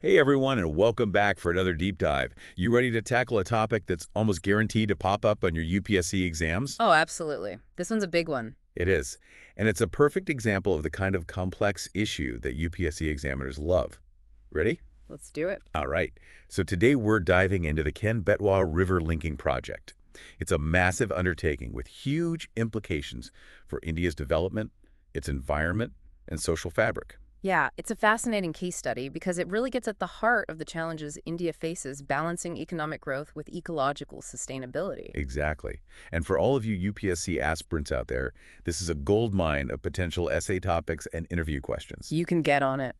Hey everyone, and welcome back for another deep dive. You ready to tackle a topic that's almost guaranteed to pop up on your UPSC exams? Oh, absolutely. This one's a big one. It is. And it's a perfect example of the kind of complex issue that UPSC examiners love. Ready? Let's do it. All right. So today we're diving into the Ken-Betwa River Linking Project. It's a massive undertaking with huge implications for India's development, its environment, and social fabric. Yeah, it's a fascinating case study because it really gets at the heart of the challenges India faces balancing economic growth with ecological sustainability. Exactly. And for all of you UPSC aspirants out there, this is a gold mine of potential essay topics and interview questions. You can get on it.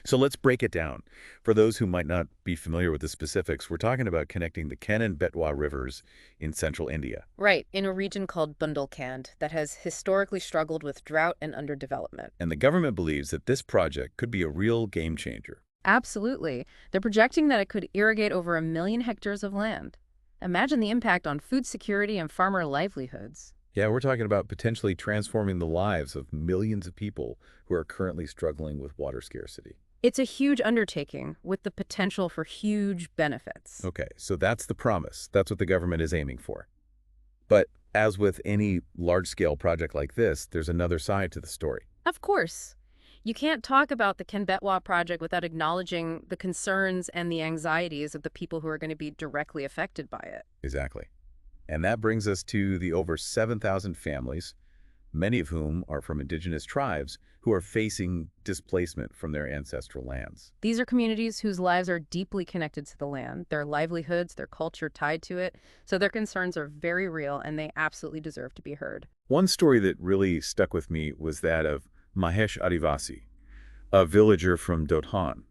So let's break it down. For those who might not be familiar with the specifics, we're talking about connecting the Ken and Betwa rivers in central India. Right, in a region called Bundelkhand that has historically struggled with drought and underdevelopment. And the government believes that this project could be a real game changer. Absolutely. They're projecting that it could irrigate over 1 million hectares of land. Imagine the impact on food security and farmer livelihoods. Yeah, we're talking about potentially transforming the lives of millions of people who are currently struggling with water scarcity. It's a huge undertaking with the potential for huge benefits. Okay, so that's the promise. That's what the government is aiming for. But as with any large-scale project like this, there's another side to the story. Of course. You can't talk about the Ken-Betwa project without acknowledging the concerns and the anxieties of the people who are going to be directly affected by it. Exactly. And that brings us to the over 7,000 families, many of whom are from indigenous tribes, who are facing displacement from their ancestral lands. These are communities whose lives are deeply connected to the land, their livelihoods, their culture tied to it, so their concerns are very real and they absolutely deserve to be heard. One story that really stuck with me was that of Mahesh Adivasi, a villager from Dothan.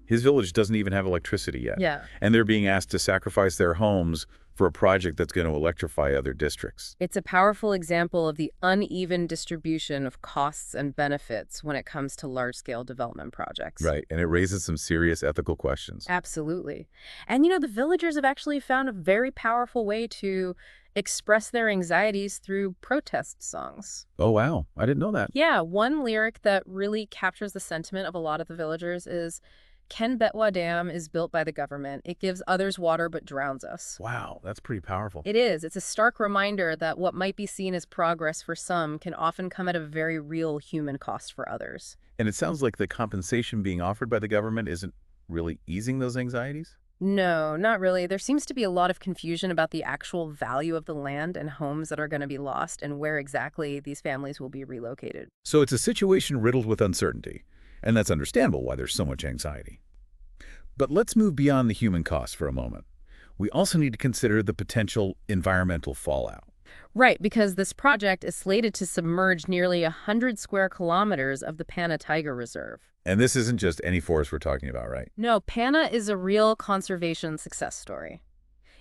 His village doesn't even have electricity yet, Yeah. and they're being asked to sacrifice their homes for a project that's going to electrify other districts. It's a powerful example of the uneven distribution of costs and benefits when it comes to large-scale development projects. Right, and it raises some serious ethical questions. Absolutely. And the villagers have actually found a very powerful way to express their anxieties through protest songs. Oh, wow. I didn't know that. Yeah, one lyric that really captures the sentiment of a lot of the villagers is, Ken-Betwa Dam is built by the government. It gives others water but drowns us. Wow, that's pretty powerful. It is. It's a stark reminder that what might be seen as progress for some can often come at a very real human cost for others. And it sounds like the compensation being offered by the government isn't really easing those anxieties? No, not really. There seems to be a lot of confusion about the actual value of the land and homes that are going to be lost and where exactly these families will be relocated. So it's a situation riddled with uncertainty, and that's understandable why there's so much anxiety. But let's move beyond the human cost for a moment. We also need to consider the potential environmental fallout. Right, because this project is slated to submerge nearly 100 square kilometers of the Panna Tiger Reserve. And this isn't just any forest we're talking about, right? No, Panna is a real conservation success story.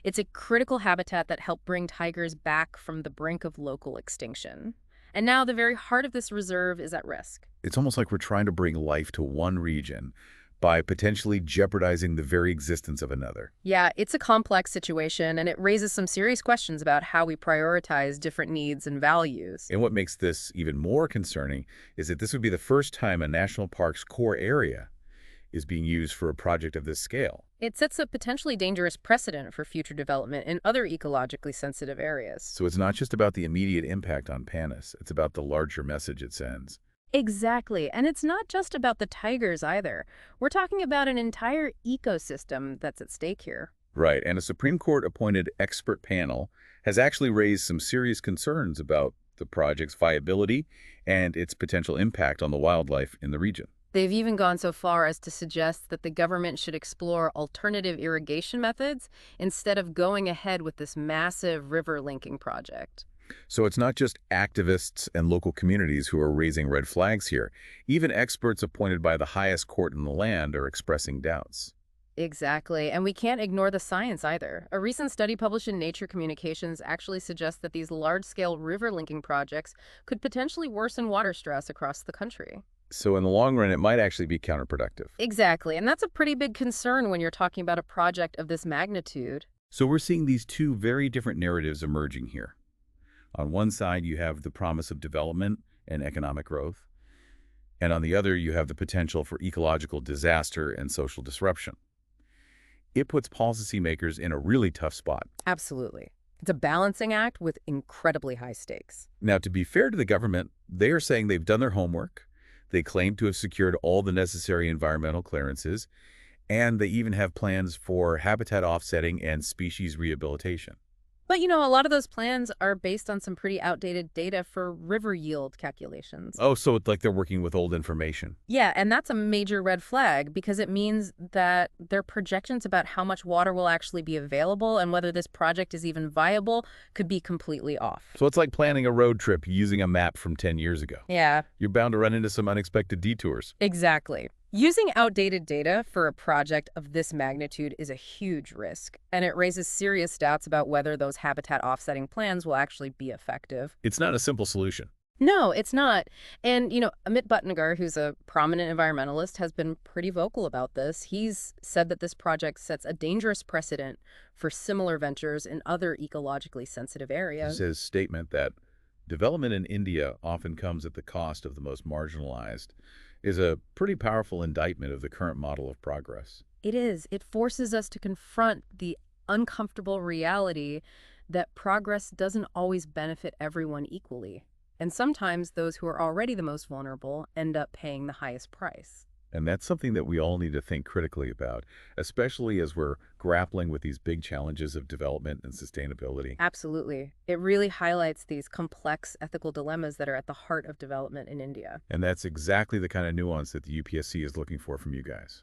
It's a critical habitat that helped bring tigers back from the brink of local extinction. And now the very heart of this reserve is at risk. It's almost like we're trying to bring life to one region by potentially jeopardizing the very existence of another. Yeah, it's a complex situation, and it raises some serious questions about how we prioritize different needs and values. And what makes this even more concerning is that this would be the first time a national park's core area is being used for a project of this scale. It sets a potentially dangerous precedent for future development in other ecologically sensitive areas. So it's not just about the immediate impact on Panis, it's about the larger message it sends. Exactly. And it's not just about the tigers either. We're talking about an entire ecosystem that's at stake here. Right, and a Supreme Court-appointed expert panel has actually raised some serious concerns about the project's viability and its potential impact on the wildlife in the region. They've even gone so far as to suggest that the government should explore alternative irrigation methods instead of going ahead with this massive river linking project. So it's not just activists and local communities who are raising red flags here. Even experts appointed by the highest court in the land are expressing doubts. Exactly. And we can't ignore the science either. A recent study published in Nature Communications actually suggests that these large-scale river linking projects could potentially worsen water stress across the country. So in the long run, it might actually be counterproductive. Exactly. And that's a pretty big concern when you're talking about a project of this magnitude. So we're seeing these two very different narratives emerging here. On one side, you have the promise of development and economic growth. And on the other, you have the potential for ecological disaster and social disruption. It puts policymakers in a really tough spot. Absolutely. It's a balancing act with incredibly high stakes. Now, to be fair to the government, they are saying they've done their homework. They claim to have secured all the necessary environmental clearances, and they even have plans for habitat offsetting and species rehabilitation. But, a lot of those plans are based on some pretty outdated data for river yield calculations. Oh, so it's like they're working with old information. Yeah, and that's a major red flag because it means that their projections about how much water will actually be available and whether this project is even viable could be completely off. So it's like planning a road trip using a map from 10 years ago. Yeah, You're bound to run into some unexpected detours. exactly. Using outdated data for a project of this magnitude is a huge risk, and it raises serious doubts about whether those habitat offsetting plans will actually be effective. It's not a simple solution. No, it's not. And, Amit Bhatnagar, who's a prominent environmentalist, has been pretty vocal about this. He's said that this project sets a dangerous precedent for similar ventures in other ecologically sensitive areas. His statement that development in India often comes at the cost of the most marginalized is a pretty powerful indictment of the current model of progress. It is. It forces us to confront the uncomfortable reality that progress doesn't always benefit everyone equally. And sometimes those who are already the most vulnerable end up paying the highest price. And that's something that we all need to think critically about, especially as we're grappling with these big challenges of development and sustainability. Absolutely. It really highlights these complex ethical dilemmas that are at the heart of development in India. And that's exactly the kind of nuance that the UPSC is looking for from you guys.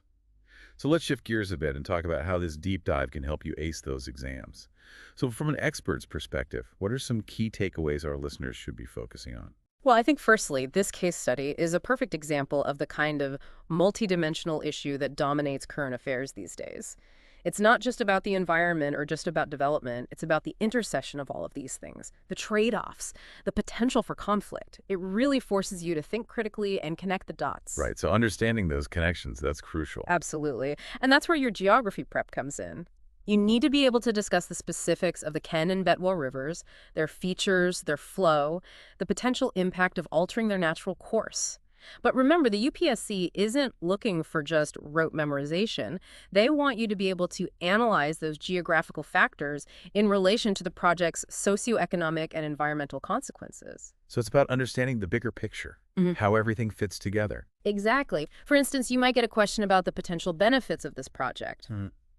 So let's shift gears a bit and talk about how this deep dive can help you ace those exams. So from an expert's perspective, what are some key takeaways our listeners should be focusing on? Well, I think firstly, this case study is a perfect example of the kind of multidimensional issue that dominates current affairs these days. It's not just about the environment or just about development. It's about the intersection of all of these things, the trade-offs, the potential for conflict. It really forces you to think critically and connect the dots. Right, so understanding those connections, that's crucial. Absolutely. And that's where your geography prep comes in. You need to be able to discuss the specifics of the Ken and Betwa rivers, their features, their flow, the potential impact of altering their natural course. But remember, the UPSC isn't looking for just rote memorization. They want you to be able to analyze those geographical factors in relation to the project's socioeconomic and environmental consequences. So it's about understanding the bigger picture, how everything fits together. Exactly. For instance, you might get a question about the potential benefits of this project.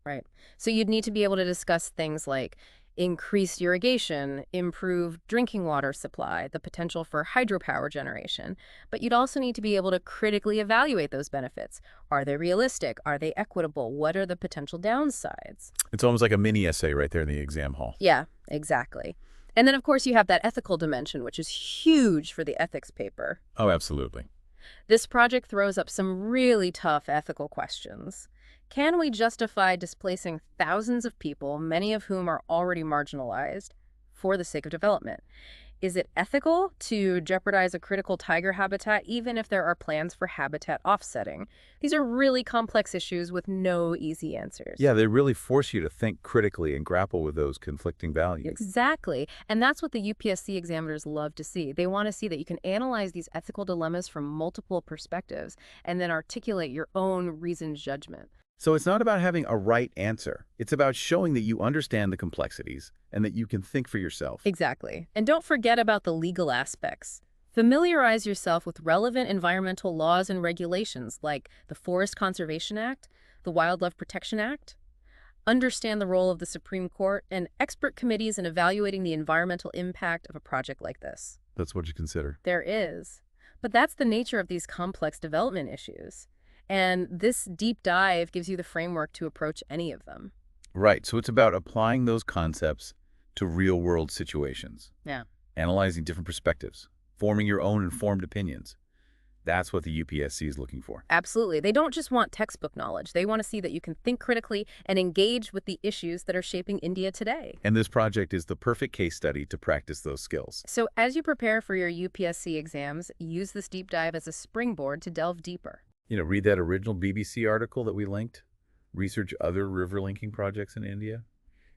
Right. So you'd need to be able to discuss things like increased irrigation, improved drinking water supply, the potential for hydropower generation. But you'd also need to be able to critically evaluate those benefits. Are they realistic? Are they equitable? What are the potential downsides? It's almost like a mini essay right there in the exam hall. Yeah, exactly. And then, of course, you have that ethical dimension, which is huge for the ethics paper. Oh, absolutely. This project throws up some really tough ethical questions. Can we justify displacing thousands of people, many of whom are already marginalized, for the sake of development? Is it ethical to jeopardize a critical tiger habitat even if there are plans for habitat offsetting? These are really complex issues with no easy answers. Yeah, they really force you to think critically and grapple with those conflicting values. Exactly. And that's what the UPSC examiners love to see. They want to see that you can analyze these ethical dilemmas from multiple perspectives and then articulate your own reasoned judgment. So it's not about having a right answer. It's about showing that you understand the complexities and that you can think for yourself. Exactly. And don't forget about the legal aspects. Familiarize yourself with relevant environmental laws and regulations like the Forest Conservation Act, the Wildlife Protection Act. Understand the role of the Supreme Court and expert committees in evaluating the environmental impact of a project like this. That's what you consider. There is. But that's the nature of these complex development issues. And this deep dive gives you the framework to approach any of them. Right, so it's about applying those concepts to real-world situations. Yeah. Analyzing different perspectives, forming your own informed opinions. That's what the UPSC is looking for. Absolutely. They don't just want textbook knowledge. They want to see that you can think critically and engage with the issues that are shaping India today. And this project is the perfect case study to practice those skills. So as you prepare for your UPSC exams, use this deep dive as a springboard to delve deeper. Read that original BBC article that we linked, research other river linking projects in India,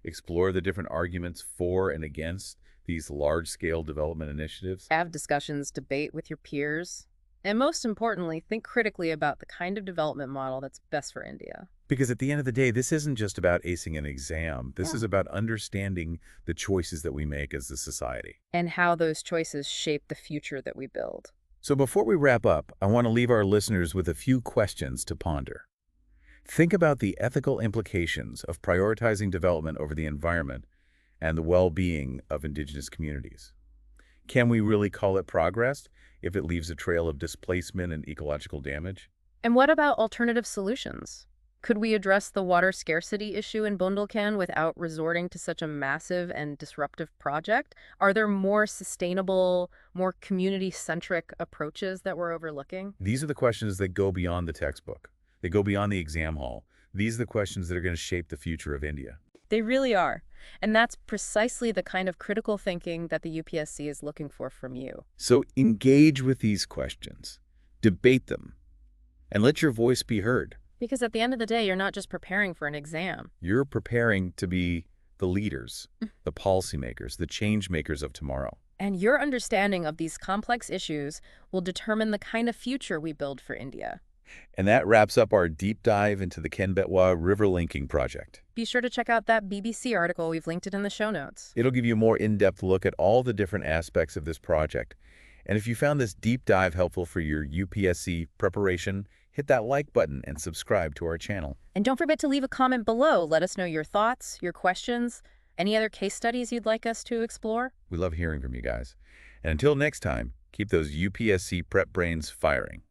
explore the different arguments for and against these large-scale development initiatives. Have discussions, debate with your peers. And most importantly, think critically about the kind of development model that's best for India. Because at the end of the day, this isn't just about acing an exam. This Yeah. is about understanding the choices that we make as a society. And how those choices shape the future that we build. So before we wrap up, I want to leave our listeners with a few questions to ponder. Think about the ethical implications of prioritizing development over the environment and the well-being of indigenous communities. Can we really call it progress if it leaves a trail of displacement and ecological damage? And what about alternative solutions? Could we address the water scarcity issue in Bundelkhand without resorting to such a massive and disruptive project? Are there more sustainable, more community-centric approaches that we're overlooking? These are the questions that go beyond the textbook. They go beyond the exam hall. These are the questions that are going to shape the future of India. They really are. And that's precisely the kind of critical thinking that the UPSC is looking for from you. So engage with these questions, debate them, and let your voice be heard. Because at the end of the day, you're not just preparing for an exam. You're preparing to be the leaders, the policymakers, the change makers of tomorrow. And your understanding of these complex issues will determine the kind of future we build for India. And that wraps up our deep dive into the Ken-Betwa River Linking Project. Be sure to check out that BBC article. We've linked it in the show notes. It'll give you a more in-depth look at all the different aspects of this project. And if you found this deep dive helpful for your UPSC preparation, hit that like button and subscribe to our channel. And don't forget to leave a comment below. Let us know your thoughts, your questions, any other case studies you'd like us to explore. We love hearing from you guys. And until next time, keep those UPSC prep brains firing.